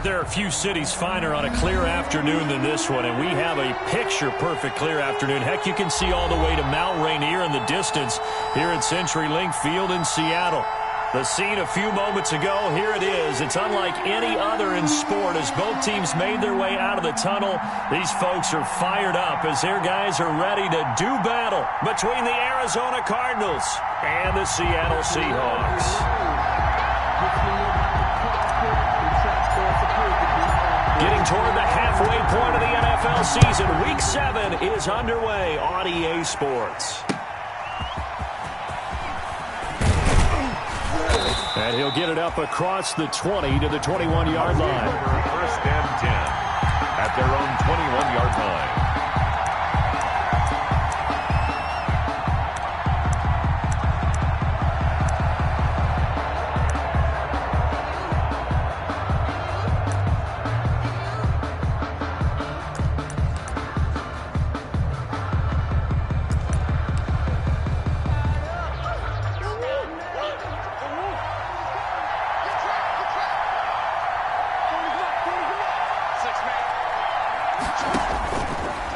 there are a few cities finer on a clear afternoon than this one, and we have a picture-perfect clear afternoon. Heck, you can see all the way to Mount Rainier in the distance here at CenturyLink Field in Seattle. The scene a few moments ago, here it is. It's unlike any other in sport as both teams made their way out of the tunnel. These folks are fired up as their guys are ready to do battle between the Arizona Cardinals and the Seattle Seahawks. Getting toward the halfway point of the NFL season, Week 7 is underway on EA Sports. And he'll get it up across the 20 to the 21-yard line. First and 10 at their own 21-yard line.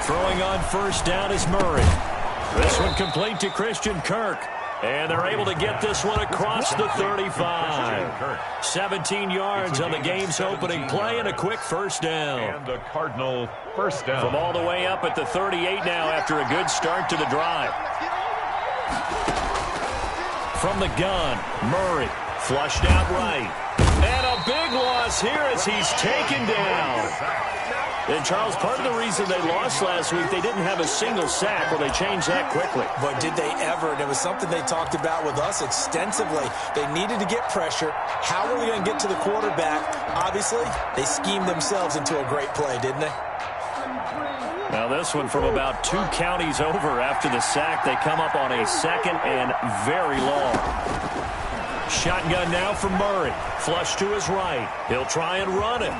Throwing on first down is Murray. This one complete to Christian Kirk. And they're able to get this one across the 35. 17 yards on the game's opening play and a quick first down. And the Cardinal first down. From all the way up at the 38 now after a good start to the drive. From the gun, Murray flushed out right. And a big loss here as he's taken down. And, Charles, part of the reason they lost last week, they didn't have a single sack. Well, they changed that quickly. But did they ever? And it was something they talked about with us extensively. They needed to get pressure. How were they going to get to the quarterback? Obviously, they schemed themselves into a great play, didn't they? Now, this one from about 2 counties over after the sack. They come up on a second and very long. Shotgun now for Murray. Flush to his right. He'll try and run it.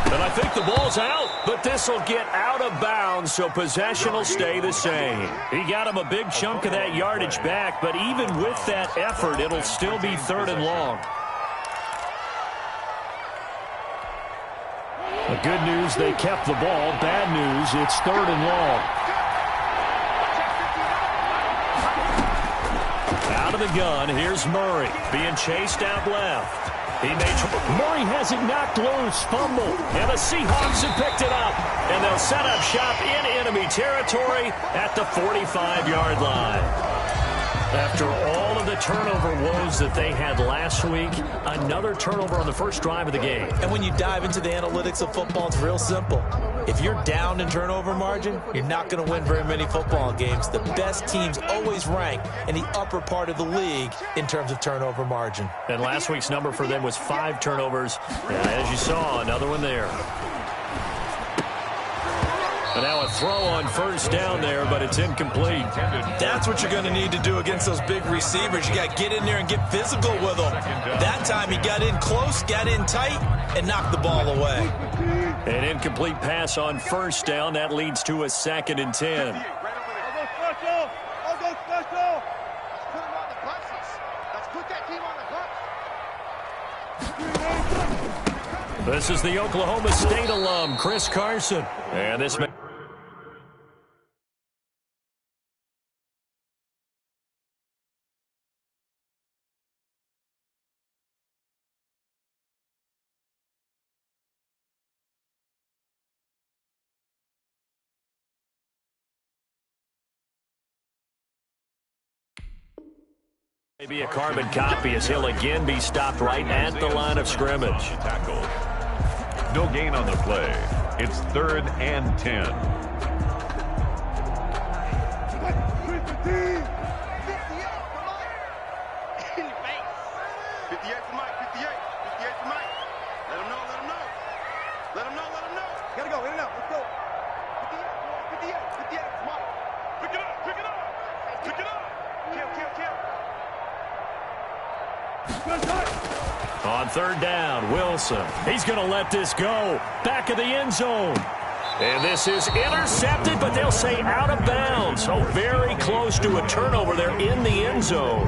And I think the ball's out, but this will get out of bounds, so possession will stay the same. He got him a big chunk of that yardage back, but even with that effort, it'll still be 3rd and long. The good news, they kept the ball. Bad news, it's 3rd and long. Out of the gun, here's Murray, being chased out left. Murray has it knocked loose, fumble, and the Seahawks have picked it up. And they'll set up shop in enemy territory at the 45-yard line. After all of the turnover woes that they had last week, another turnover on the first drive of the game. And when you dive into the analytics of football, it's real simple. If you're down in turnover margin, you're not going to win very many football games. The best teams always rank in the upper part of the league in terms of turnover margin. And last week's number for them was 5 turnovers. As you saw, another one there. And now a throw on first down there, but it's incomplete. That's what you're going to need to do against those big receivers. You got to get in there and get physical with them. That time he got in close, got in tight, and knocked the ball away. An incomplete pass on first down. That leads to a 2nd and 10. This is the Oklahoma State alum, Chris Carson. And this may be a carbon copy as he'll again be stopped right at the line of scrimmage. No gain on the play. It's 3rd and 10. On 3rd down, Wilson. He's going to let this go. Back of the end zone. And this is intercepted, but they'll say out of bounds. So very close to a turnover there in the end zone.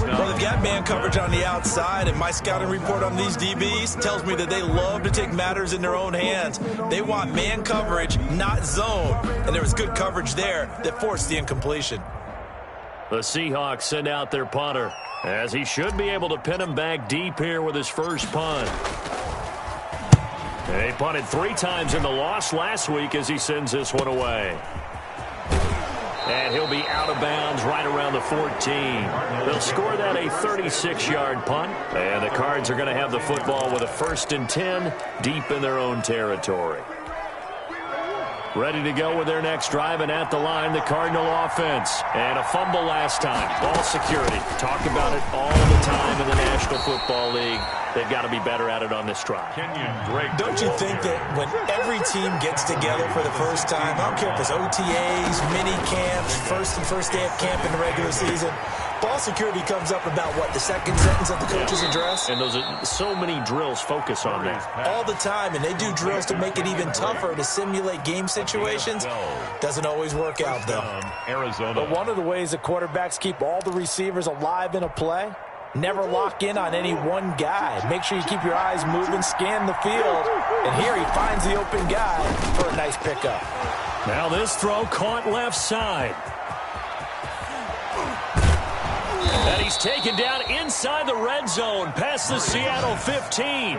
Well, they've got man coverage on the outside, and my scouting report on these DBs tells me that they love to take matters in their own hands. They want man coverage, not zone, and there was good coverage there that forced the incompletion. The Seahawks send out their punter, as he should be able to pin him back deep here with his first punt. They punted 3 times in the loss last week as he sends this one away. And he'll be out of bounds right around the 14. They'll score that a 36-yard punt. And the Cards are going to have the football with a 1st and 10 deep in their own territory. Ready to go with their next drive, and at the line, the Cardinal offense. And a fumble last time. Ball security. Talk about it all the time in the National Football League. They've got to be better at it on this drive. Don't you think that when every team gets together for the first time, I don't care if it's OTAs, mini camps, first day of camp in the regular season, ball security comes up about, what, the second sentence of the coach's address? And those are so many drills focus on that. All the time, and they do drills to make it even tougher to simulate game situations. Doesn't always work out, though. Arizona. But one of the ways that quarterbacks keep all the receivers alive in a play, never lock in on any one guy. Make sure you keep your eyes moving, scan the field, and here he finds the open guy for a nice pickup. Now this throw caught left side. And he's taken down inside the red zone past the Seattle 15.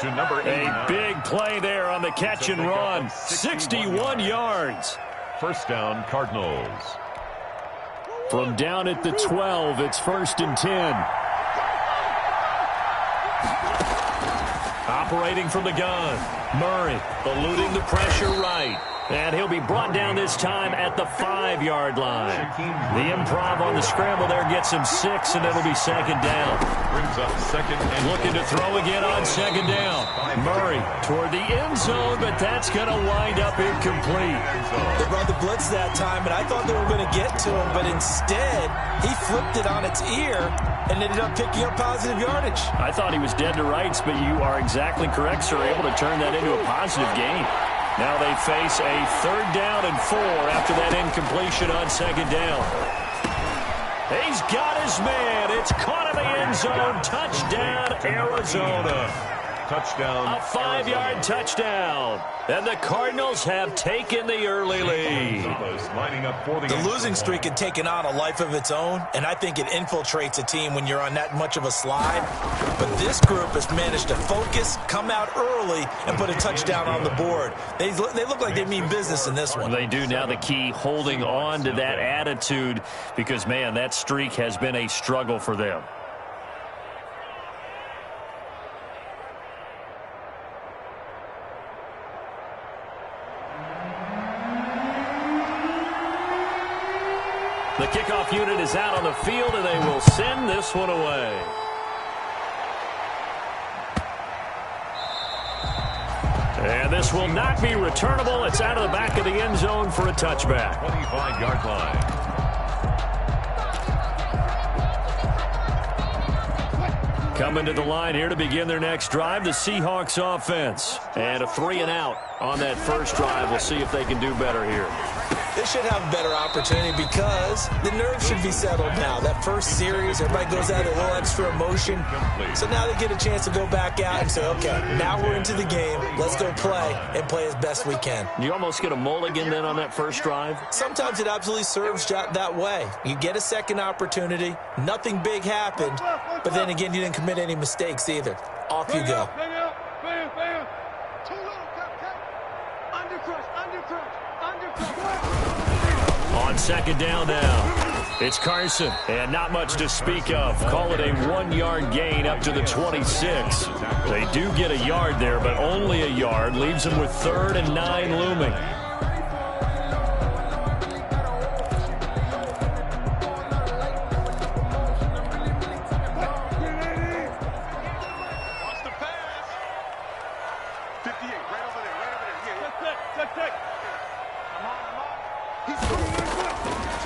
To number 8. A big play there on the catch and run. 61 yards. First down, Cardinals. From down at the 12, it's 1st and 10. Operating from the gun. Murray eluding the pressure right. And he'll be brought down this time at the 5-yard line. The improv on the scramble there gets him 6, and it'll be 2nd down. Brings up 2nd and looking to throw again on 2nd down. Murray toward the end zone, but that's going to wind up incomplete. They brought the blitz that time, and I thought they were going to get to him, but instead he flipped it on its ear and ended up picking up positive yardage. I thought he was dead to rights, but you are exactly correct, sir. Able to turn that into a positive gain. Now they face a 3rd down and 4 after that incompletion on 2nd down. He's got his man. It's caught in the end zone. Touchdown, Arizona. Touchdown. A 5-yard touchdown. And the Cardinals have taken the early lead. The losing streak had taken on a life of its own, and I think it infiltrates a team when you're on that much of a slide. But this group has managed to focus, come out early, and put a touchdown on the board. They look like they mean business in this one. They do. Now the key, holding on to that attitude, because, man, that streak has been a struggle for them. The kickoff unit is out on the field, and they will send this one away. And this will not be returnable. It's out of the back of the end zone for a touchback. 25-yard line. Coming to the line here to begin their next drive, the Seahawks offense. And a 3-and-out on that first drive. We'll see if they can do better here. They should have a better opportunity because the nerves should be settled now. That first series, everybody goes out a little extra emotion. So now they get a chance to go back out and say, okay, now we're into the game. Let's go play and play as best we can. You almost get a mulligan then on that first drive? Sometimes it absolutely serves that way. You get a second opportunity. Nothing big happened. But then again, you didn't commit any mistakes either. Off you go. On 2nd down now, it's Carson, and not much to speak of. Call it a 1-yard gain up to the 26. They do get a yard there, but only a yard. Leaves them with 3rd and 9 looming.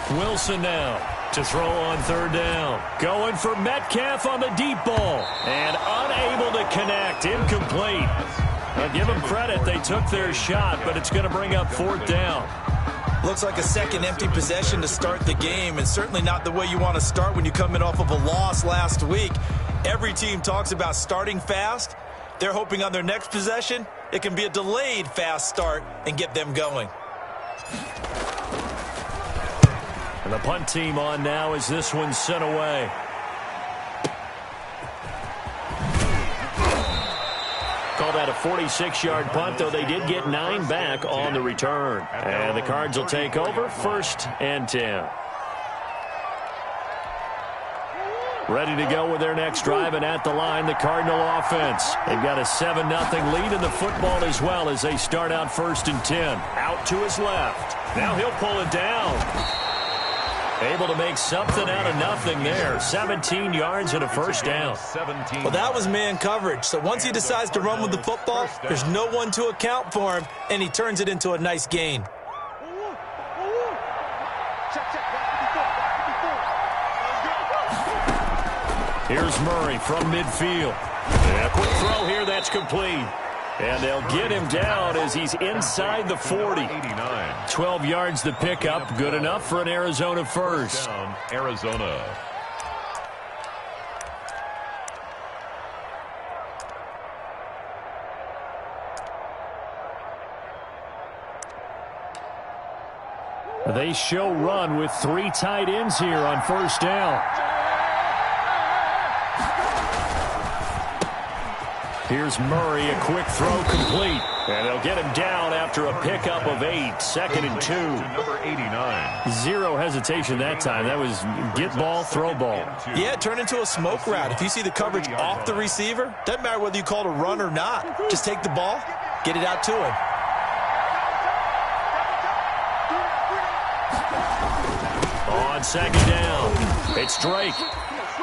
Wilson now to throw on 3rd down. Going for Metcalf on the deep ball. And unable to connect. Incomplete. I'll give them credit. They took their shot, but it's going to bring up 4th down. Looks like a second empty possession to start the game, and certainly not the way you want to start when you come in off of a loss last week. Every team talks about starting fast. They're hoping on their next possession, it can be a delayed fast start and get them going. And the punt team on now as this one's sent away. Call that a 46-yard punt, though they did get 9 back on the return. And the Cards will take over 1st and 10. Ready to go with their next drive, and at the line, the Cardinal offense. They've got a 7-0 lead in the football as well as they start out 1st and 10. Out to his left. Now he'll pull it down. Able to make something out of nothing there. 17 yards and a first down. Well, that was man coverage. So once he decides to run with the football, there's no one to account for him, and he turns it into a nice gain. Here's Murray from midfield. And a quick throw here, that's complete. And they'll get him down as he's inside the 40. 12 yards to pick up. Good enough for an Arizona first. Down, Arizona. They show run with 3 tight ends here on first down. Here's Murray, a quick throw complete. And they'll get him down after a pickup of 8. 2nd and 2. Number 89. Zero hesitation that time. That was get ball, throw ball. Yeah, it turned into a smoke route. If you see the coverage off the receiver, doesn't matter whether you call it a run or not. Just take the ball, get it out to him. On 2nd down, it's Drake.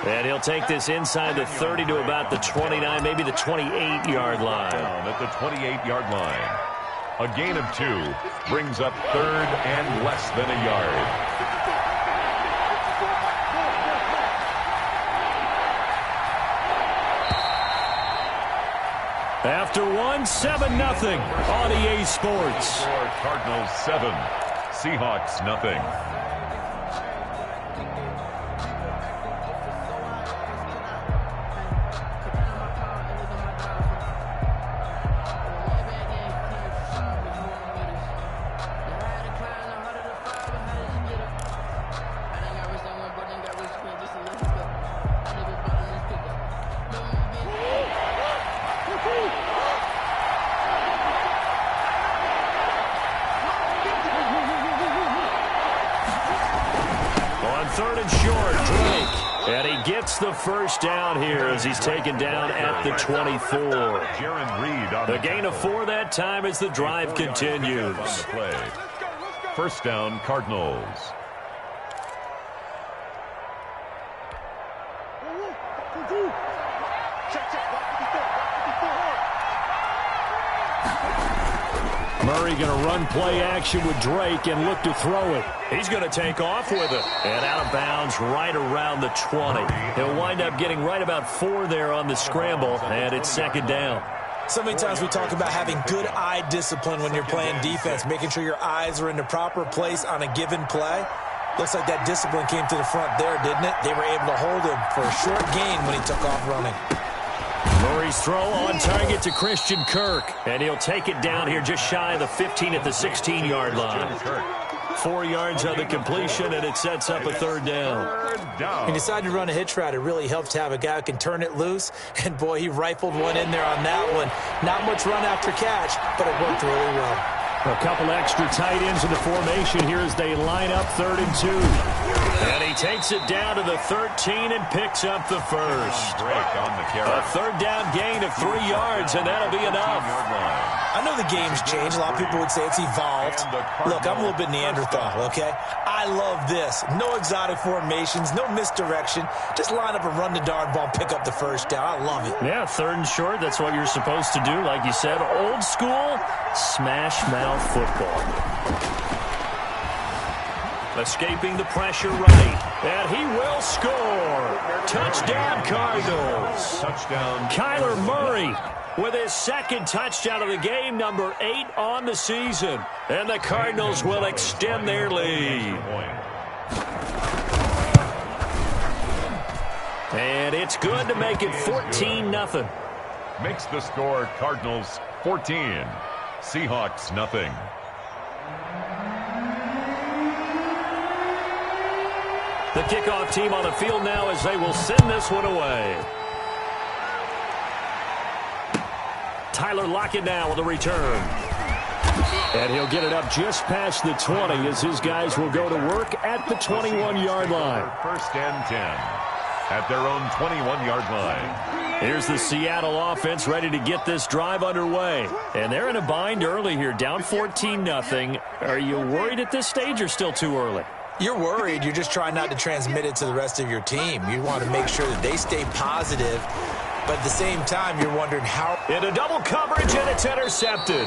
And he'll take this inside the 30 to about the 29, maybe the 28-yard line. Down at the 28-yard line. A gain of 2 brings up 3rd and less than a yard. After 1, 7-0 on EA Sports. Cardinals 7, Seahawks nothing. The first down here as he's taken down at the 24. The gain of 4 that time as the drive continues. First down, Cardinals. Murray going to run play action with Drake and look to throw it. He's going to take off with it. And out of bounds right around the 20. He'll wind up getting right about 4 there on the scramble, and it's 2nd down. So many times we talk about having good eye discipline when you're playing defense, making sure your eyes are in the proper place on a given play. Looks like that discipline came to the front there, didn't it? They were able to hold him for a short gain when he took off running. Murray's throw on target to Christian Kirk, and he'll take it down here just shy of the 15 at the 16-yard line. 4 yards on the completion, and it sets up a 3rd down. He decided to run a hitch route. It really helps to have a guy who can turn it loose, and boy, he rifled one in there on that one. Not much run after catch, but it worked really well. A couple extra tight ends in the formation here as they line up 3rd and 2. And he takes it down to the 13 and picks up the first. A 3rd down gain of 3 yards, and that'll be enough. I know the game's changed. A lot of people would say it's evolved. Look, I'm a little bit Neanderthal, okay? I love this. No exotic formations, no misdirection. Just line up and run the darn ball, pick up the first down. I love it. Yeah, 3rd and short, that's what you're supposed to do. Like you said, old school, smash mouth football. Escaping the pressure right. And he will score. Touchdown, Cardinals. Touchdown. Kyler Murray with his second touchdown of the game, number 8 on the season. And the Cardinals will extend their lead. And it's good to make it 14-0. Makes the score Cardinals 14. Seahawks nothing. The kickoff team on the field now as they will send this one away. Tyler Lockett now with a return. And he'll get it up just past the 20 as his guys will go to work at the 21-yard line. First and 10 at their own 21-yard line. Here's the Seattle offense ready to get this drive underway. And they're in a bind early here, down 14-0. Are you worried at this stage or still too early? You're worried. You're just trying not to transmit it to the rest of your team. You want to make sure that they stay positive, but at the same time, you're wondering how. Into double coverage, and it's intercepted.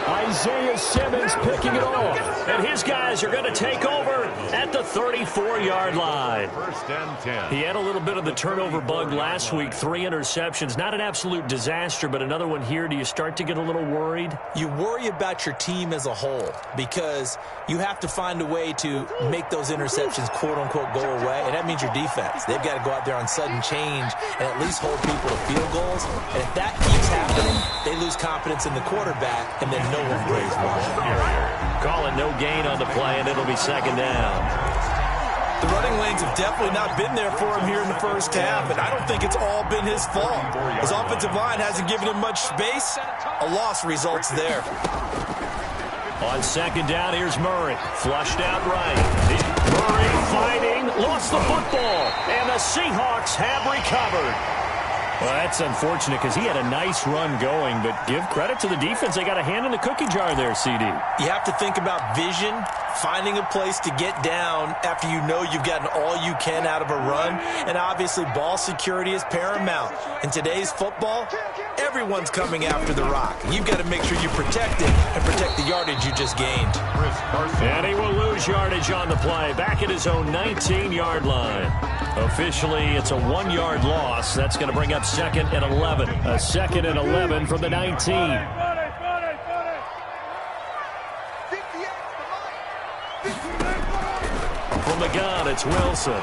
Isaiah Simmons picking it off, and his guys are going to take over at the 34-yard line. First and 10. He had a little bit of the turnover bug last week, 3 interceptions. Not an absolute disaster, but another one here. Do you start to get a little worried? You worry about your team as a whole because you have to find a way to make those interceptions, quote-unquote, go away, and that means your defense. They've got to go out there on sudden change and at least hold people to field goals, and if that keeps happening, they lose confidence in the quarterback, and then no one plays well. Call it no gain on the play, and it'll be second down. The running lanes have definitely not been there for him here in the first half, and I don't think it's all been his fault. His offensive line hasn't given him much space. A loss results there. On second down, here's Murray. Flushed out right. Murray fighting, lost the football, and the Seahawks have recovered. Well, that's unfortunate because he had a nice run going, but give credit to the defense. They got a hand in the cookie jar there, CD. You have to think about vision, finding a place to get down after you know you've gotten all you can out of a run, and obviously ball security is paramount. In today's football, everyone's coming after the rock. You've got to make sure you protect it and protect the yardage you just gained. And he will lose yardage on the play, back at his own 19-yard line. Officially, it's a 1-yard loss. That's going to bring up second and 11. A second and 11 from the 19. From the gun, it's Wilson.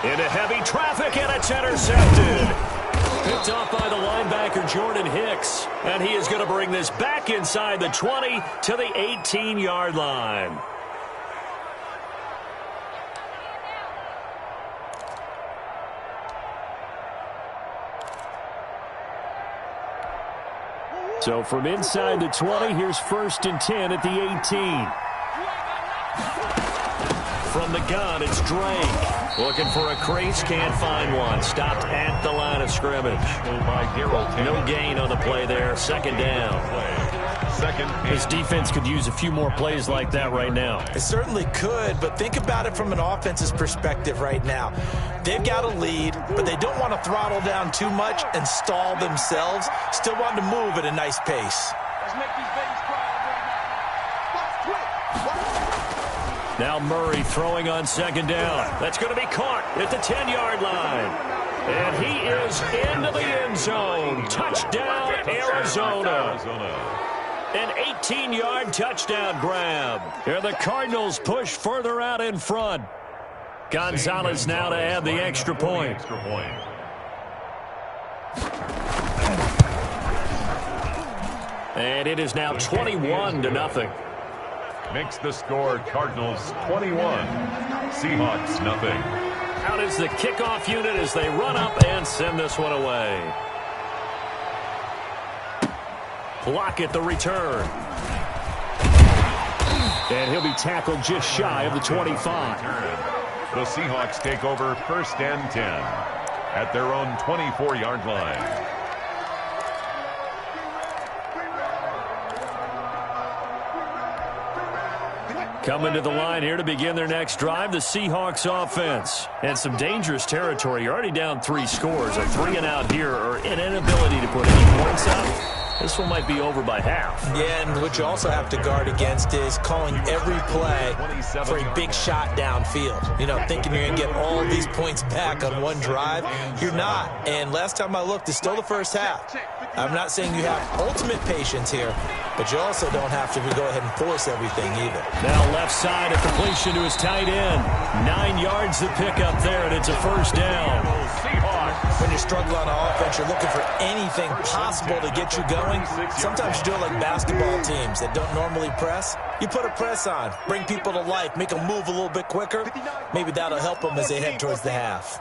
Into heavy traffic, and it's intercepted. Picked off by the linebacker, Jordan Hicks. And he is going to bring this back inside the 20 to the 18-yard line. So from inside the 20, here's first and 10 at the 18. From the gun, it's Drake. Looking for a crease, can't find one. Stopped at the line of scrimmage. No gain on the play there. Second down. His defense could use a few more plays like that right now. It certainly could, but think about it from an offense's perspective right now. They've got a lead, but they don't want to throttle down too much and stall themselves. Still want to move at a nice pace. Now Murray throwing on second down. That's going to be caught at the 10-yard line. And he is into the end zone. Touchdown, Arizona. An 18-yard touchdown grab. Here the Cardinals push further out in front. Gonzalez now to add the extra point. And it is now 21-0. Makes the score Cardinals 21. Seahawks nothing. Out is the kickoff unit as they run up and send this one away. Lockett the return. And he'll be tackled just shy of the 25. The Seahawks take over first and 10 at their own 24-yard line. Coming to the line here to begin their next drive, the Seahawks offense. And some dangerous territory. You're already down 3 scores. A 3-and-out here or an inability to put any points up. This this one might be over by half. Yeah, and what you also have to guard against is calling every play for a big shot downfield. You know, thinking you're going to get all these points back on one drive. You're not. And last time I looked, it's still the first half. I'm not saying you have ultimate patience here, but you also don't have to go ahead and force everything either. Now left side, a completion to his tight end. 9 yards to pick up there, and it's a first down. When you struggle on offense, you're looking for anything possible to get you going. Sometimes you do it like basketball teams that don't normally press. You put a press on, bring people to life, make them move a little bit quicker. Maybe that'll help them as they head towards the half.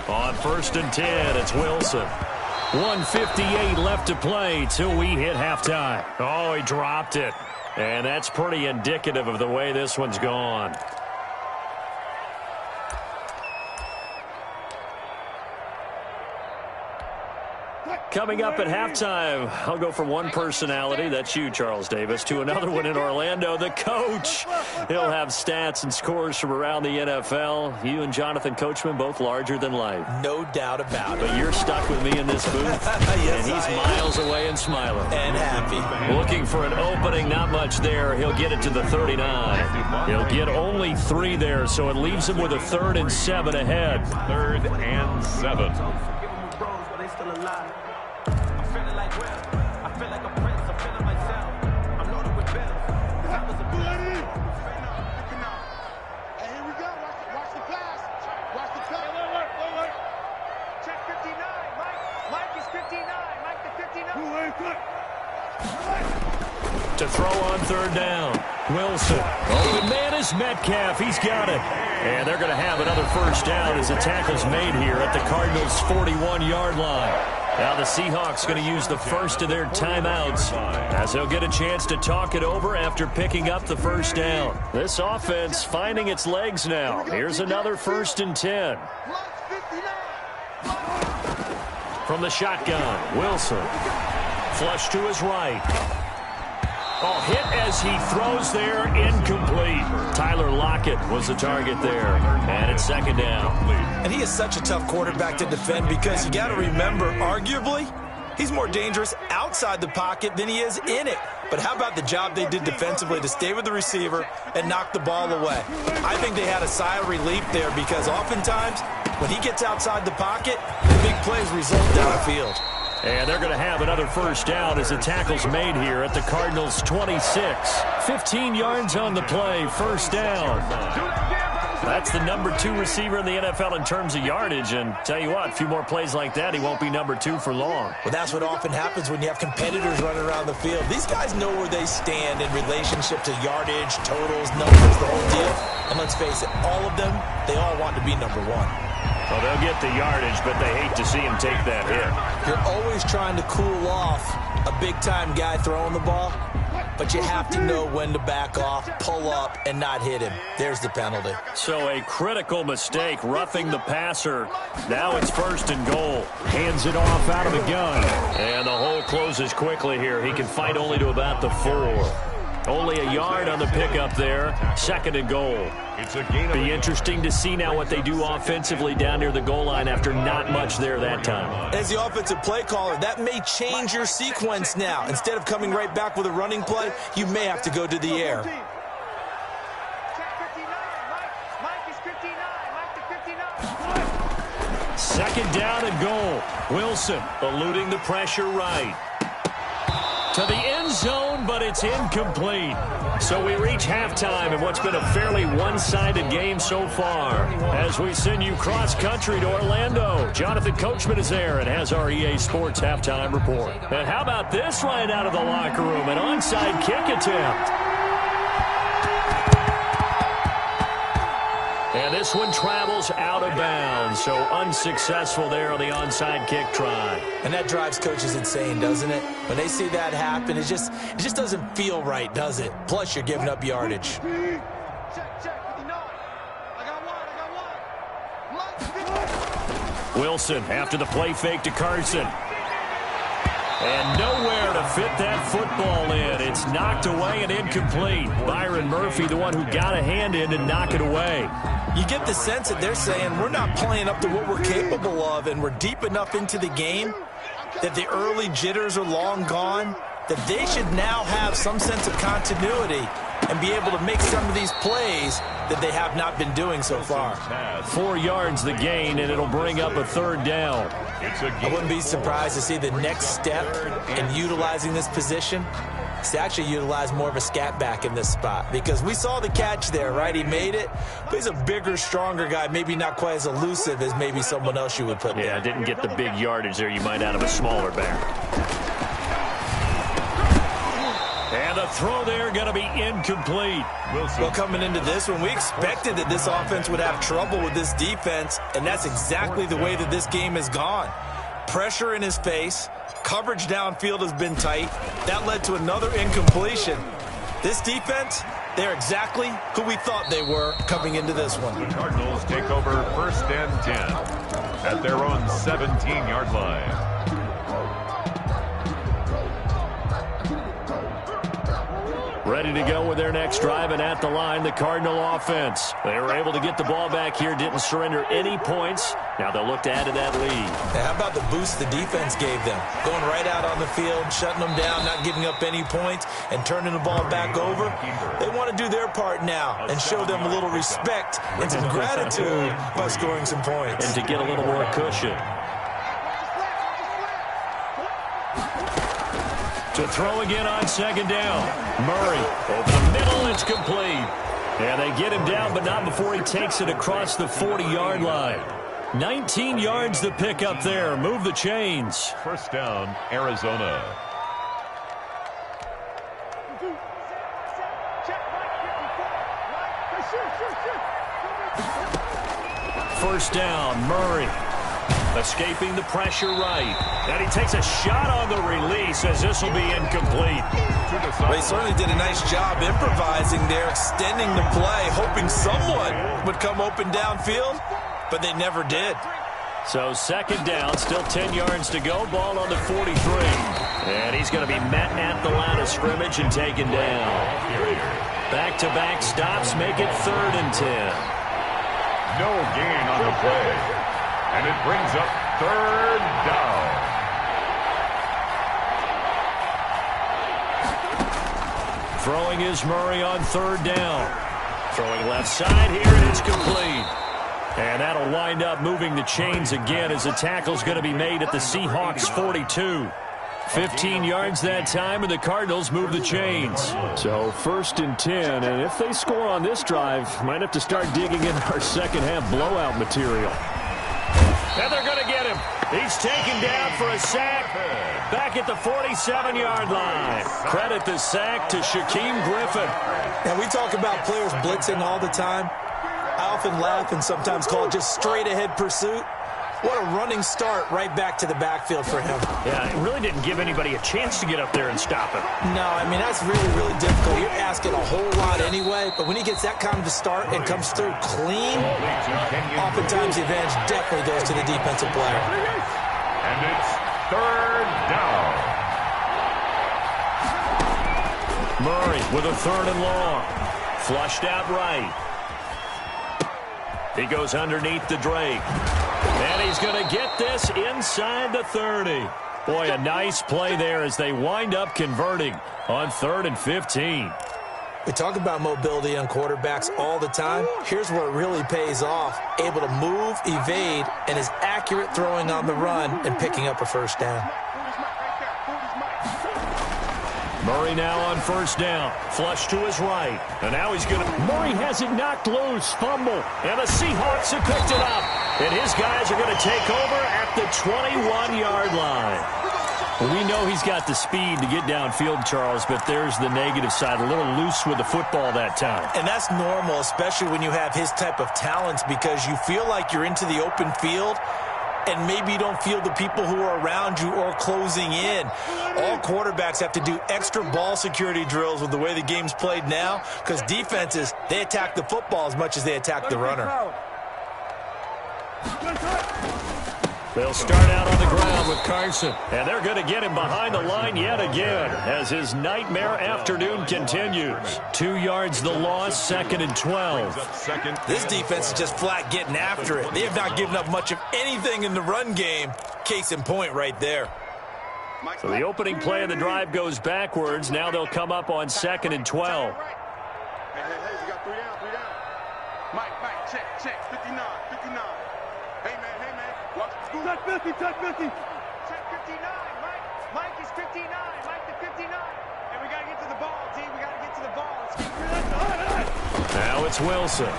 On 1st and 10, it's Wilson. 1:58 left to play till we hit halftime. Oh, he dropped it. And that's pretty indicative of the way this one's gone. Coming up at halftime, I'll go from one personality, that's you, Charles Davis, to another one in Orlando, the coach. He'll have stats and scores from around the NFL. You and Jonathan Coachman, both larger than life. No doubt about it. But you're stuck with me in this booth, yes, and he's miles away and smiling. And happy. Looking for an opening, not much there. He'll get it to the 39. He'll get only 3 there, so it leaves him with a 3rd and 7 ahead. 3rd and 7. To throw on 3rd down. Wilson. Open man is Metcalf. He's got it. And they're going to have another first down as the tackle's made here at the Cardinals' 41-yard line. Now the Seahawks going to use the first of their timeouts as they'll get a chance to talk it over after picking up the first down. This offense finding its legs now. Here's another 1st and 10. From the shotgun, Wilson. Flush to his right. Oh, hit as he throws there, incomplete. Tyler Lockett was the target there, and it's 2nd down. And he is such a tough quarterback to defend because you got to remember, arguably, he's more dangerous outside the pocket than he is in it. But how about the job they did defensively to stay with the receiver and knock the ball away? I think they had a sigh of relief there because oftentimes when he gets outside the pocket, the big plays result downfield. And they're going to have another first down as the tackle's made here at the Cardinals' 26. 15 yards on the play, first down. That's the number 2 receiver in the NFL in terms of yardage. And tell you what, a few more plays like that, he won't be number 2 for long. Well, that's what often happens when you have competitors running around the field. These guys know where they stand in relationship to yardage, totals, numbers, the whole deal. And let's face it, all of them, they all want to be number 1. Well, they'll get the yardage, but they hate to see him take that hit. You're always trying to cool off a big-time guy throwing the ball, but you have to know when to back off, pull up, and not hit him. There's the penalty. So a critical mistake, roughing the passer. Now it's 1st and goal. Hands it off out of the gun. And the hole closes quickly here. He can fight only to about the 4. Only a yard on the pickup there. 2nd and goal. Be interesting to see now what they do offensively down near the goal line after not much there that time. As the offensive play caller, that may change your sequence now. Instead of coming right back with a running play, you may have to go to the air. Second down and goal. Wilson eluding the pressure right. To the end zone, but it's incomplete. So we reach halftime in what's been a fairly one-sided game so far. As we send you cross-country to Orlando, Jonathan Coachman is there and has our EA Sports halftime report. And how about this right out of the locker room? An onside kick attempt. And this one travels out of bounds, so unsuccessful there on the onside kick try. And that drives coaches insane, doesn't it? When they see that happen, it just doesn't feel right, does it? Plus, you're giving up yardage. Wilson after the play fake to Carson. And nowhere to fit that football in. It's knocked away and incomplete. Byron Murphy, the one who got a hand in to knock it away. You get the sense that they're saying we're not playing up to what we're capable of, and we're deep enough into the game that the early jitters are long gone, that they should now have some sense of continuity and be able to make some of these plays that they have not been doing so far. 4 yards the gain, and it'll bring up a third down. I wouldn't be surprised to see the next step in utilizing this position is to actually utilize more of a scat back in this spot, because we saw the catch there, right? He made it, but he's a bigger, stronger guy, maybe not quite as elusive as maybe someone else you would put there. Yeah, didn't get the big yardage there you might out of a smaller back. And the throw there going to be incomplete. Well, coming into this one, we expected that this offense would have trouble with this defense, and that's exactly the way that this game has gone. Pressure in his face. Coverage downfield has been tight. That led to another incompletion. This defense, they're exactly who we thought they were coming into this one. The Cardinals take over 1st and 10 at their own 17-yard line. Ready to go with their next drive, and at the line, the Cardinal offense. They were able to get the ball back here, didn't surrender any points. Now they'll look to add to that lead. How about the boost the defense gave them? Going right out on the field, shutting them down, not giving up any points, and turning the ball back over. They want to do their part now and show them a little respect and some gratitude by scoring some points. And to get a little more cushion. To throw again on 2nd down. Murray over the middle, it's complete. And they get him down, but not before he takes it across the 40-yard line. 19 yards to pick up there. Move the chains. 1st down, Arizona. First down, Murray. Escaping the pressure right. And he takes a shot on the release as this will be incomplete. They certainly did a nice job improvising there, extending the play, hoping someone would come open downfield, but they never did. So 2nd down, still 10 yards to go. Ball on the 43. And he's going to be met at the line of scrimmage and taken down. Back-to-back stops make it 3rd and 10. No gain on the play. And it brings up 3rd down. Throwing is Murray on 3rd down. Throwing left side here, and it's complete. And that'll wind up moving the chains again as the tackle's going to be made at the Seahawks 42. 15 yards that time, and the Cardinals move the chains. So 1st and 10, and if they score on this drive, might have to start digging in our second-half blowout material. And they're going to get him. He's taken down for a sack back at the 47-yard line. Credit the sack to Shaquem Griffin. Now, we talk about players blitzing all the time. I often laugh and sometimes call it just straight-ahead pursuit. What a running start right back to the backfield for him. Yeah, it really didn't give anybody a chance to get up there and stop him. No, I mean, that's really, really difficult. You're asking a whole lot anyway, but when he gets that kind of a start and comes through clean, oftentimes the advantage definitely goes to the defensive player. And it's 3rd down. Murray with a 3rd and long. Flushed out right. He goes underneath the Drake. And he's going to get this inside the 30. Boy, a nice play there as they wind up converting on 3rd and 15. We talk about mobility on quarterbacks all the time. Here's where it really pays off. Able to move, evade, and is accurate throwing on the run and picking up a 1st down. Murray now on 1st down. Flush to his right. And now he's going to... Murray has it knocked loose. Fumble. And the Seahawks have picked it up. And his guys are going to take over at the 21-yard line. Well, we know he's got the speed to get downfield, Charles, but there's the negative side. A little loose with the football that time. And that's normal, especially when you have his type of talents, because you feel like you're into the open field and maybe you don't feel the people who are around you or closing in. All quarterbacks have to do extra ball security drills with the way the game's played now, because defenses, they attack the football as much as they attack the runner. They'll start out on the ground with Carson. And they're going to get him behind the line yet again as his nightmare afternoon continues. 2 yards the loss, 2nd and 12. This defense is just flat getting after it. They have not given up much of anything in the run game. Case in point right there. So the opening play of the drive goes backwards. Now they'll come up on 2nd and 12. Hey, we got 3 down. Mike, check, 59. Hey, man, watch the school. Touch 50. Check 59, Mike is 59. Mike to 59. And we got to get to the ball, T. We got to get to the ball. Let's get through that. Now it's Wilson.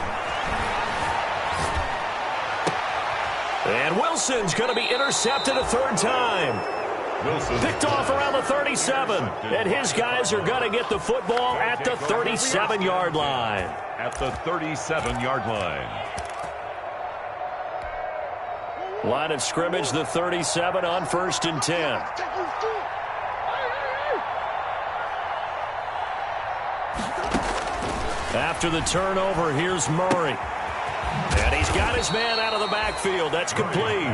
And Wilson's going to be intercepted a 3rd time. Wilson Picked off around the 37. And his guys are going to get the football at the 37-yard line. at the 37-yard line. Line of scrimmage, the 37 on 1st and 10. After the turnover, here's Murray. And he's got his man out of the backfield. That's complete.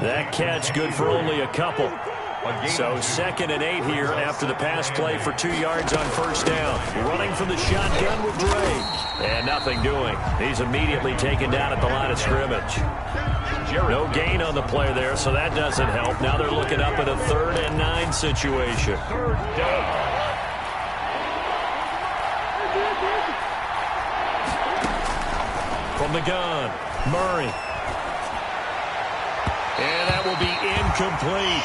That catch good for only a couple. So 2nd and 8 here after the pass play for 2 yards on 1st down. Running from the shotgun with Drake. And nothing doing. He's immediately taken down at the line of scrimmage. No gain on the play there, so that doesn't help. Now they're looking up at a 3rd and 9 situation. 3rd down. From the gun, Murray. And that will be incomplete.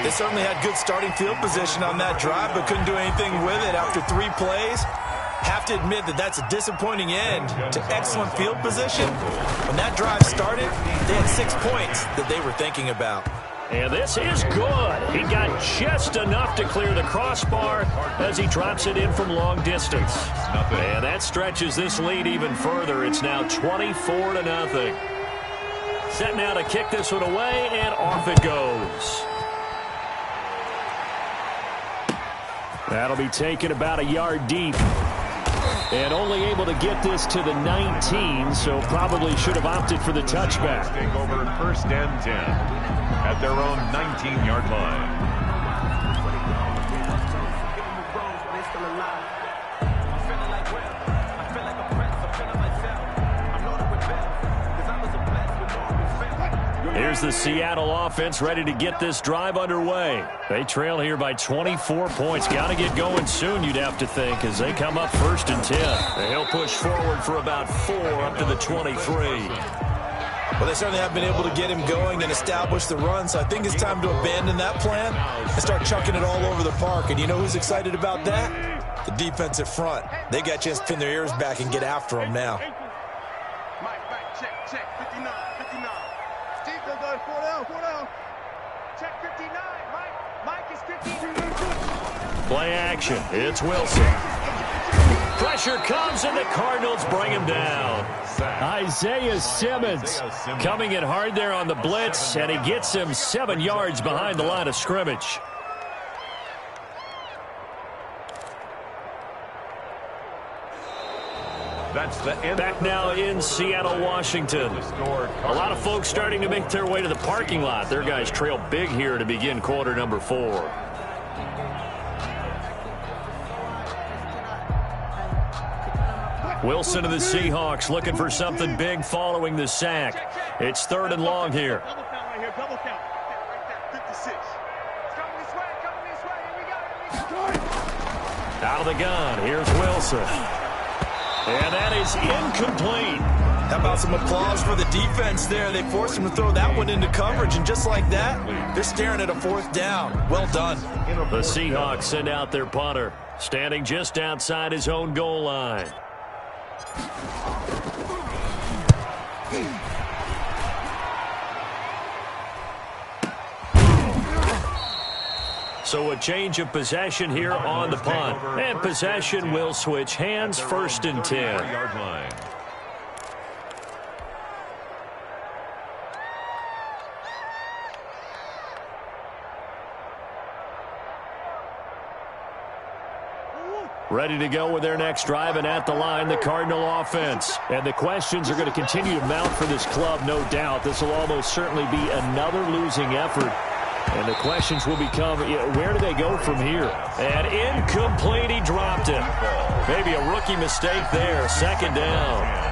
They certainly had good starting field position on that drive, but couldn't do anything with it after 3 plays. Have to admit that that's a disappointing end to excellent field position. When that drive started, they had 6 points that they were thinking about. And this is good. He got just enough to clear the crossbar as he drops it in from long distance. And that stretches this lead even further. It's now 24-0. Set now to kick this one away, and off it goes. That'll be taken about a yard deep. And only able to get this to the 19, so probably should have opted for the touchback. Take over 1st and 10 at their own 19-yard line. Here's the Seattle offense ready to get this drive underway. They trail here by 24 points. Got to get going soon, you'd have to think, as they come up 1st and 10. And he'll push forward for about 4 up to the 23. Well, they certainly have been able to get him going and establish the run, so I think it's time to abandon that plan and start chucking it all over the park. And you know who's excited about that? The defensive front. They got a chance to pin their ears back and get after him now. Mike, check, 59. Steve, go, 4 down. Check 59, Mike is 59. Play action. It's Wilson. Pressure comes, and the Cardinals bring him down. Isaiah Simmons coming in hard there on the blitz, and he gets him 7 yards behind the line of scrimmage. That's the end. Back now in Seattle, Washington. A lot of folks starting to make their way to the parking lot. Their guys trail big here to begin quarter number 4. Wilson of the Seahawks looking for something big following the sack. It's 3rd and long here. Double count right here, double count. Right there, 56. It's coming this way, Here we go. Out of the gun, here's Wilson. And that is incomplete. How about some applause for the defense there? They forced him to throw that one into coverage, and just like that, they're staring at a 4th down. Well done. The Seahawks send out their punter, standing just outside his own goal line. So a change of possession here on the punt. And possession will switch hands, 1st and 10. Yard line. Ready to go with their next drive, and at the line, the Cardinal offense. And the questions are going to continue to mount for this club, no doubt. This will almost certainly be another losing effort. And the questions will become, where do they go from here? And incomplete, he dropped it. Maybe a rookie mistake there, second down.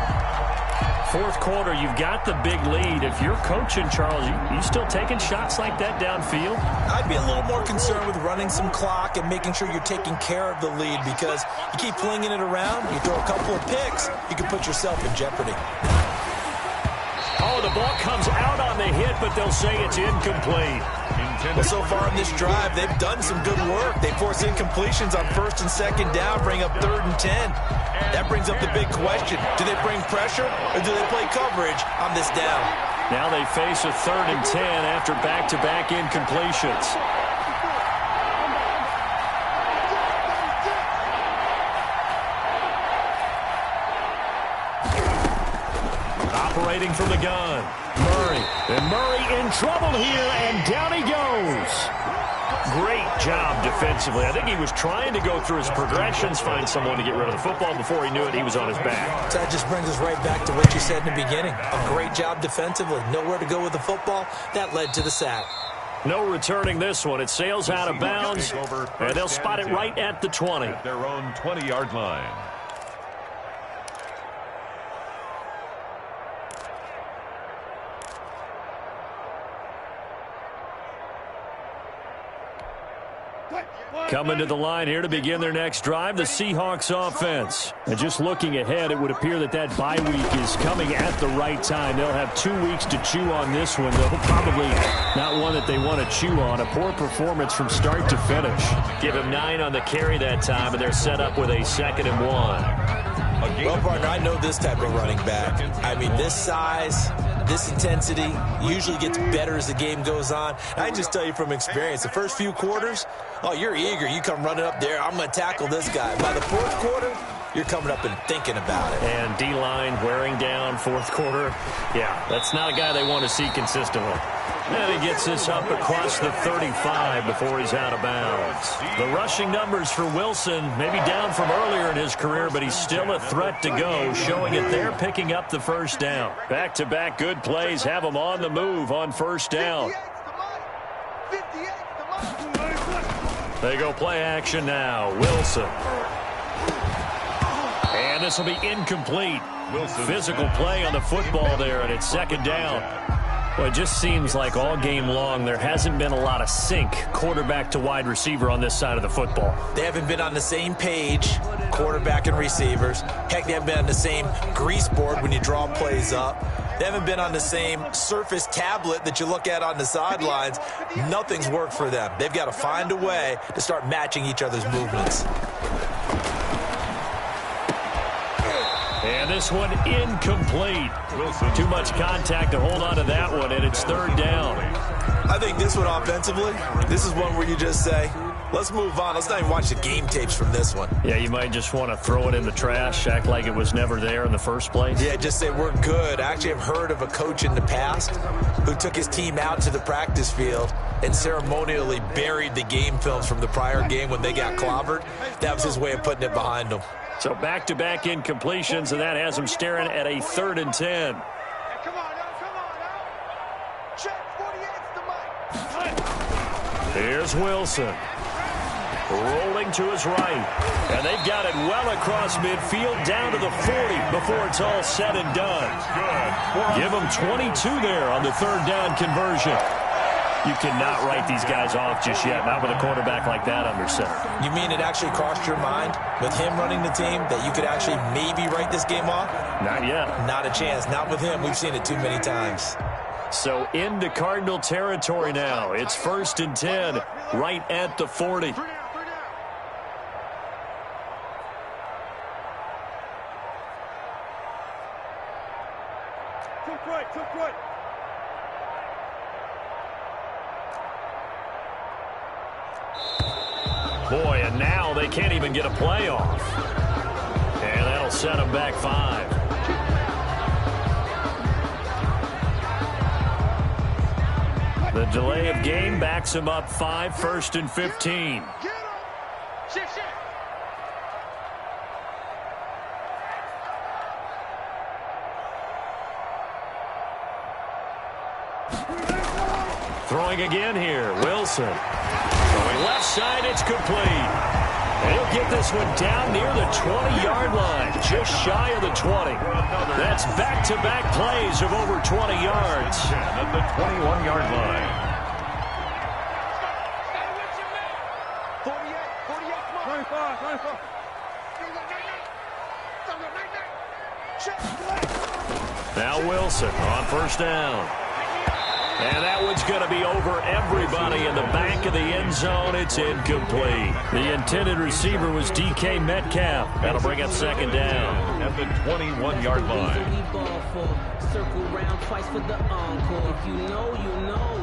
Fourth quarter, you've got the big lead. If you're coaching, Charles, you still taking shots like that downfield? I'd be a little more concerned with running some clock and making sure you're taking care of the lead, because you keep flinging it around, you throw a couple of picks, you can put yourself in jeopardy. Oh, the ball comes out on the hit, but they'll say it's incomplete. Well, so far in this drive, they've done some good work. They force incompletions on first and second down, bring up 3rd and 10. That brings up the big question. Do they bring pressure, or do they play coverage on this down? Now they face a 3rd and 10 after back-to-back incompletions. Operating from the gun, Murray. And Murray in trouble here, and down he goes. Great job defensively. I think he was trying to go through his progressions, find someone to get rid of the football. Before he knew it, he was on his back. So that just brings us right back to what you said in the beginning. A great job defensively. Nowhere to go with the football. That led to the sack. No returning this one. It sails out of bounds, and they'll spot it right at the 20. At their own 20-yard line. Coming to the line here to begin their next drive, the Seahawks offense. And just looking ahead, it would appear that bye week is coming at the right time. They'll have 2 weeks to chew on this one, though probably not one that they want to chew on. A poor performance from start to finish. Give him 9 on the carry that time, and they're set up with a 2nd and 1. Well, partner, I know this type of running back. I mean, this size, this intensity usually gets better as the game goes on. And I can just tell you from experience, the first few quarters, oh, you're eager. You come running up there, I'm going to tackle this guy. By the 4th quarter, you're coming up and thinking about it. And D-line wearing down 4th quarter. Yeah, that's not a guy they want to see consistently. And he gets this up across the 35 before he's out of bounds. The rushing numbers for Wilson, maybe down from earlier in his career, but he's still a threat to go, showing it there, picking up the first down. Back-to-back good plays have him on the move on first down. They go play action now. Wilson. And this will be incomplete. Physical play on the football there, and it's 2nd down. Well, it just seems like all game long there hasn't been a lot of sync quarterback to wide receiver on this side of the football. They haven't been on the same page, quarterback and receivers. Heck, they haven't been on the same grease board when you draw plays up. They haven't been on the same surface tablet that you look at on the sidelines. Nothing's worked for them. They've got to find a way to start matching each other's movements. And this one incomplete. Too much contact to hold on to that one, and it's 3rd down. I think this one offensively, this is one where you just say, let's move on. Let's not even watch the game tapes from this one. Yeah, you might just want to throw it in the trash, act like it was never there in the first place. Yeah, just say we're good. I actually have heard of a coach in the past who took his team out to the practice field and ceremonially buried the game films from the prior game when they got clobbered. That was his way of putting it behind them. So back-to-back incompletions, and that has him staring at a 3rd and 10. Here's Wilson. Rolling to his right. And they've got it well across midfield down to the 40 before it's all said and done. Give them 22 there on the 3rd down conversion. You cannot write these guys off just yet, not with a quarterback like that under center. You mean it actually crossed your mind with him running the team that you could actually maybe write this game off? Not yet. Not a chance. Not with him. We've seen it too many times. So into Cardinal territory now. It's 1st and 10 right at the 40. Boy, and now they can't even get a play off. And that'll set them back 5. The delay of game backs him up 5, 1st and 15. Throwing again here. Wilson. Throwing left side. It's complete. And he'll get this one down near the 20-yard line. Just shy of the 20. That's back-to-back plays of over 20 yards. At the 21-yard line. 48, Now Wilson on first down. And that one's going to be over everybody in the back of the end zone. It's incomplete. The intended receiver was DK Metcalf. That'll bring up second down. At the 21-yard line. Circle round twice for the encore. If you know, you know.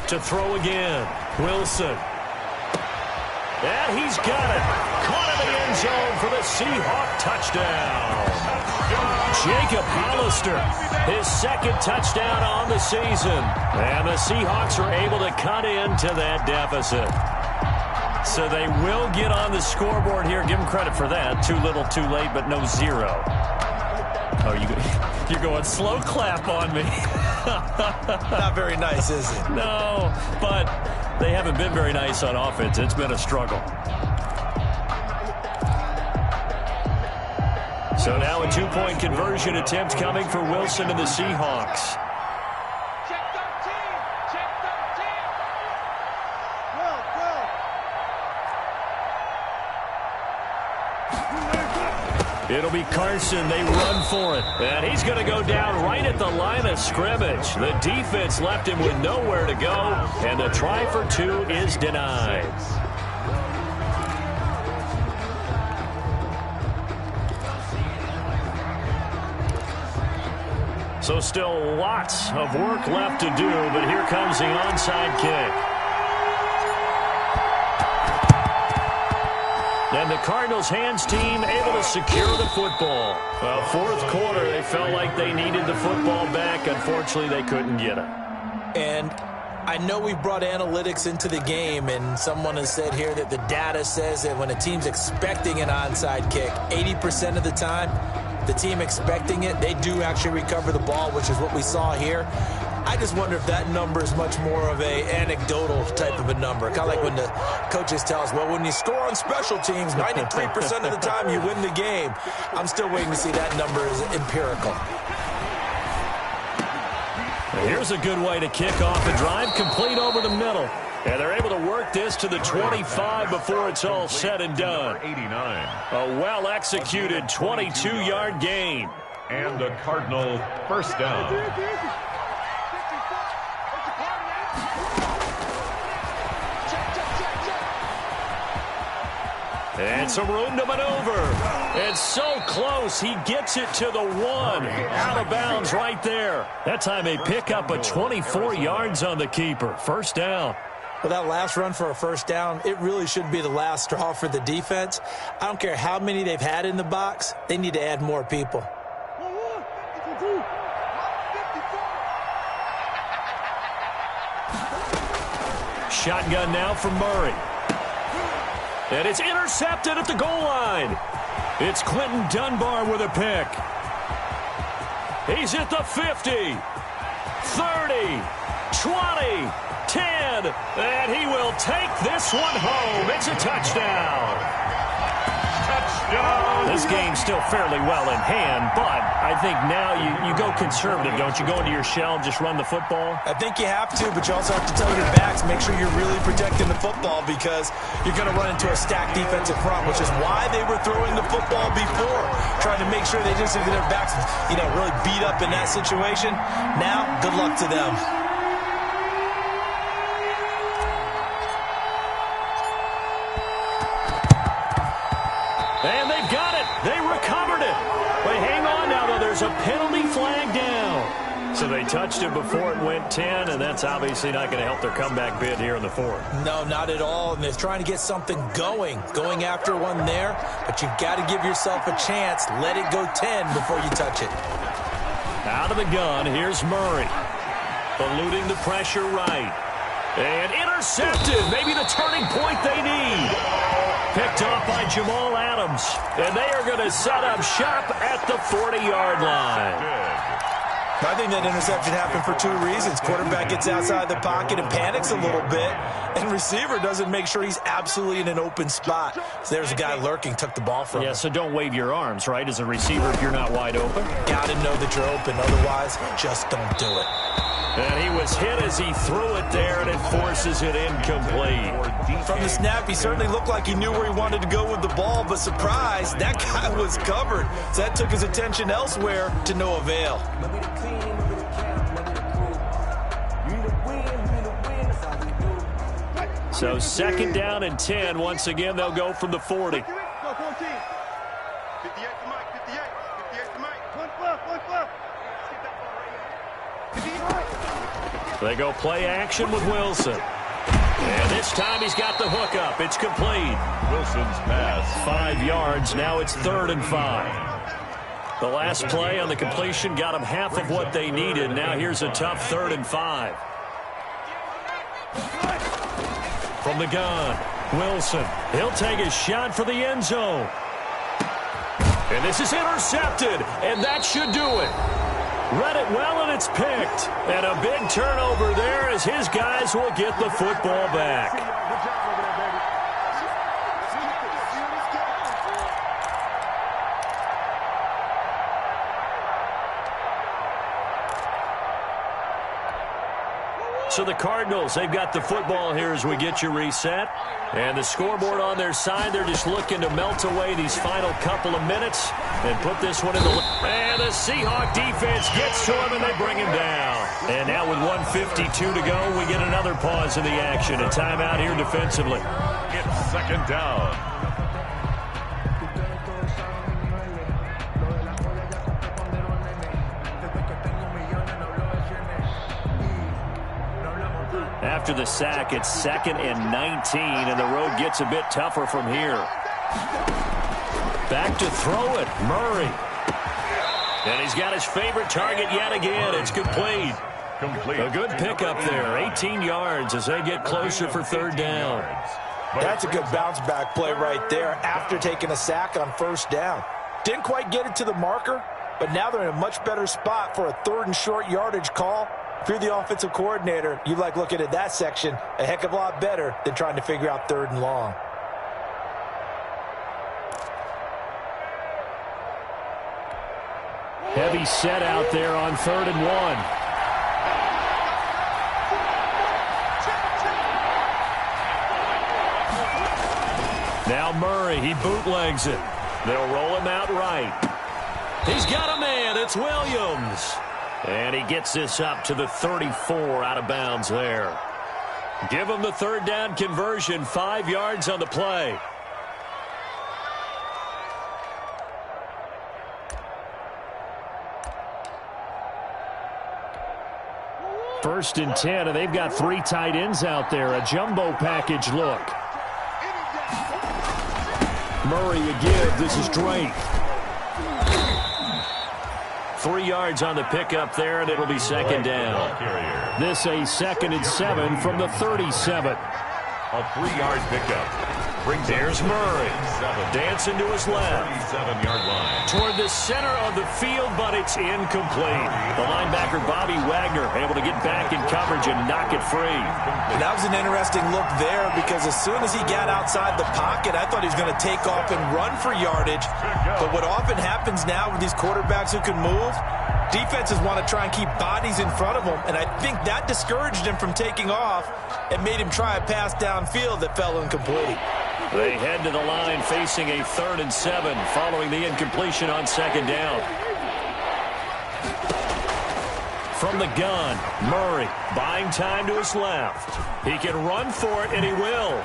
To throw again. Wilson. And he's got it. Caught in the end zone for the Seahawk touchdown. Jacob Hollister, his second touchdown on the season. And the Seahawks are able to cut into that deficit. So they will get on the scoreboard here. Give them credit for that. Too little, too late, but no zero. Oh, you're going slow clap on me. Not very nice, is it? No, but they haven't been very nice on offense. It's been a struggle. So now a two-point conversion attempt coming for Wilson and the Seahawks. Check 13. Check 13. Go. It'll be Carson. They run for it. And he's going to go down right at the line of scrimmage. The defense left him with nowhere to go. And the try for two is denied. So still lots of work left to do. But here comes the onside kick. And the Cardinals hands team able to secure the football. Well, fourth quarter, they felt like they needed the football back. Unfortunately, they couldn't get it. And I know we've brought analytics into the game, and someone has said here that the data says that when a team's expecting an onside kick, 80% of the time, the team expecting it, they do actually recover the ball, which is what we saw here. I just wonder if that number is much more of a anecdotal type of a number. Kind of like when the coaches tell us, well, when you score on special teams, 93% of the time you win the game. I'm still waiting to see that number is empirical. Here's a good way to kick off a drive, complete over the middle. And they're able to work this to the 25 before it's all said and done. 89. A well-executed 22-yard gain. And the Cardinal first down. And some room to maneuver. It's so close. He gets it to the one. Out of bounds right there. That time they pick up a 24 yards on the keeper. First down. Well, that last run for a first down, it really should be the last straw for the defense. I don't care how many they've had in the box. They need to add more people. Shotgun now from Murray. And it's intercepted at the goal line. It's Quentin Dunbar with a pick. He's at the 50, 30, 20, 10, and he will take this one home. It's a touchdown. Touchdown. This game's still fairly well in hand, but I think now you go conservative, don't you? Go into your shell and just run the football? I think you have to, but you also have to tell your backs, make sure you're really protecting the football because you're going to run into a stacked defensive front, which is why they were throwing the football before, trying to make sure they just get their backs, really beat up in that situation. Now, good luck to them. And they've got it. They recovered it. But hang on now, though. There's a penalty flag down. So they touched him before it went 10, and that's obviously not going to help their comeback bid here in the fourth. No, not at all. And they're trying to get something going after one there. But you've got to give yourself a chance. Let it go 10 before you touch it. Out of the gun, here's Murray. Eluding the pressure right. And intercepted. Maybe the turning point they need. Picked off by Jamal Adams. And they are going to set up shop at the 40-yard line. I think that interception happened for two reasons. Quarterback gets outside the pocket and panics a little bit, and receiver doesn't make sure he's absolutely in an open spot. So there's a guy lurking, took the ball from him. Yeah, so don't wave your arms, right, as a receiver if you're not wide open. Got to know that you're open. Otherwise, just don't do it. And he was hit as he threw it there, and it forces it incomplete. From the snap, he certainly looked like he knew where he wanted to go with the ball, but surprise, that guy was covered. So that took his attention elsewhere to no avail. So second down and 10. Once again, they'll go from the 40. They go play action with Wilson. And this time he's got the hook up. It's complete. Wilson's pass. 5 yards. Now it's 3rd and 5. The last play on the completion got them half of what they needed. Now here's a tough 3rd and 5. From the gun, Wilson. He'll take a shot for the end zone. And this is intercepted. And that should do it. Read it well, and it's picked. And a big turnover there as his guys will get the football back. So the Cardinals, they've got the football here as we get you reset. And the scoreboard on their side, they're just looking to melt away these final couple of minutes and put this one in the... And the Seahawks defense gets to him, and they bring him down. And now with 1:52 to go, we get another pause in the action. A timeout here defensively. It's second down. After the sack, it's 2nd and 19, and the road gets a bit tougher from here. Back to throw it, Murray. And he's got his favorite target yet again. It's complete. A good pickup there, 18 yards as they get closer for 3rd down. That's a good bounce back play right there after taking a sack on 1st down. Didn't quite get it to the marker, but now they're in a much better spot for a 3rd and short yardage call. If you're the offensive coordinator, you like looking at that section a heck of a lot better than trying to figure out 3rd and long. Heavy set out there on 3rd and 1. Now Murray, he bootlegs it. They'll roll him out right. He's got a man. It's Williams. And he gets this up to the 34 out of bounds there. Give him the 3rd down conversion, 5 yards on the play. First and 10, and they've got 3 tight ends out there. A jumbo package look. Murray again. This is Drake. 3 yards on the pickup there, and it'll be 2nd down. This a 2nd and 7 from the 37. A 3-yard pickup. There's Murray. Dancing to his left. 37-yard line. Toward the center of the field, but it's incomplete. The linebacker, Bobby Wagner, able to get back in coverage and knock it free. And that was an interesting look there because as soon as he got outside the pocket, I thought he was going to take off and run for yardage. But what often happens now with these quarterbacks who can move, defenses want to try and keep bodies in front of them, and I think that discouraged him from taking off and made him try a pass downfield that fell incomplete. They head to the line facing a 3rd and 7 following the incompletion on 2nd down. From the gun, Murray buying time to his left. He can run for it, and he will.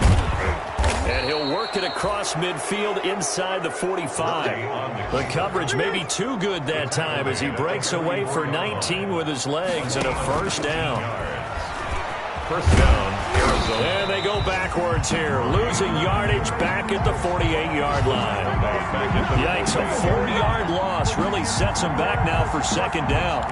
And he'll work it across midfield inside the 45. The coverage may be too good that time as he breaks away for 19 with his legs and a first down. First down, Arizona. And they go backwards here, losing yardage back at the 48-yard line. Yikes, a 4-yard loss really sets him back now for second down.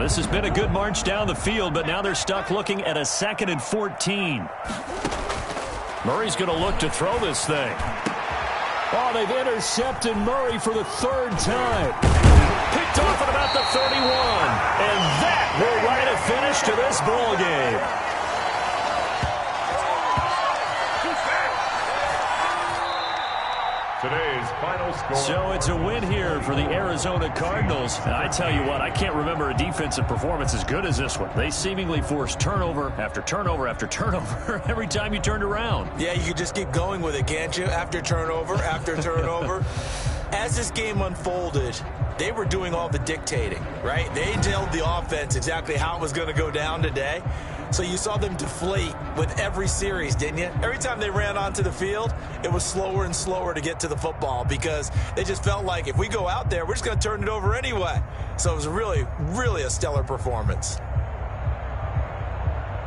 This has been a good march down the field, but now they're stuck looking at a 2nd and 14. Murray's going to look to throw this thing. Oh, they've intercepted Murray for the 3rd time. Picked off at about the 31. And that will write a finish to this ball game. Today's final score. So it's a win here for the Arizona Cardinals. And I tell you what, I can't remember a defensive performance as good as this one. They seemingly forced turnover after turnover after turnover every time you turned around. Yeah, you could just keep going with it, can't you? After turnover, after turnover. As this game unfolded, they were doing all the dictating, right? They told the offense exactly how it was going to go down today. So you saw them deflate with every series, didn't you? Every time they ran onto the field, it was slower and slower to get to the football because they just felt like if we go out there, we're just going to turn it over anyway. So it was really, really a stellar performance.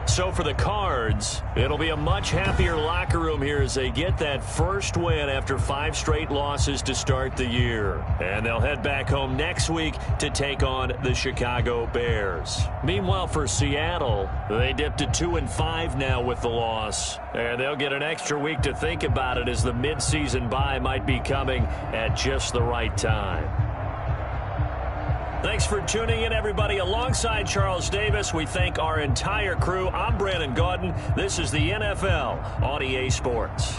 So for the Cards, it'll be a much happier locker room here as they get that first win after 5 straight losses to start the year. And they'll head back home next week to take on the Chicago Bears. Meanwhile, for Seattle, they dipped to 2-5 now with the loss. And they'll get an extra week to think about it as the midseason bye might be coming at just the right time. Thanks for tuning in, everybody. Alongside Charles Davis, we thank our entire crew. I'm Brandon Gaudin. This is the NFL on EA Sports.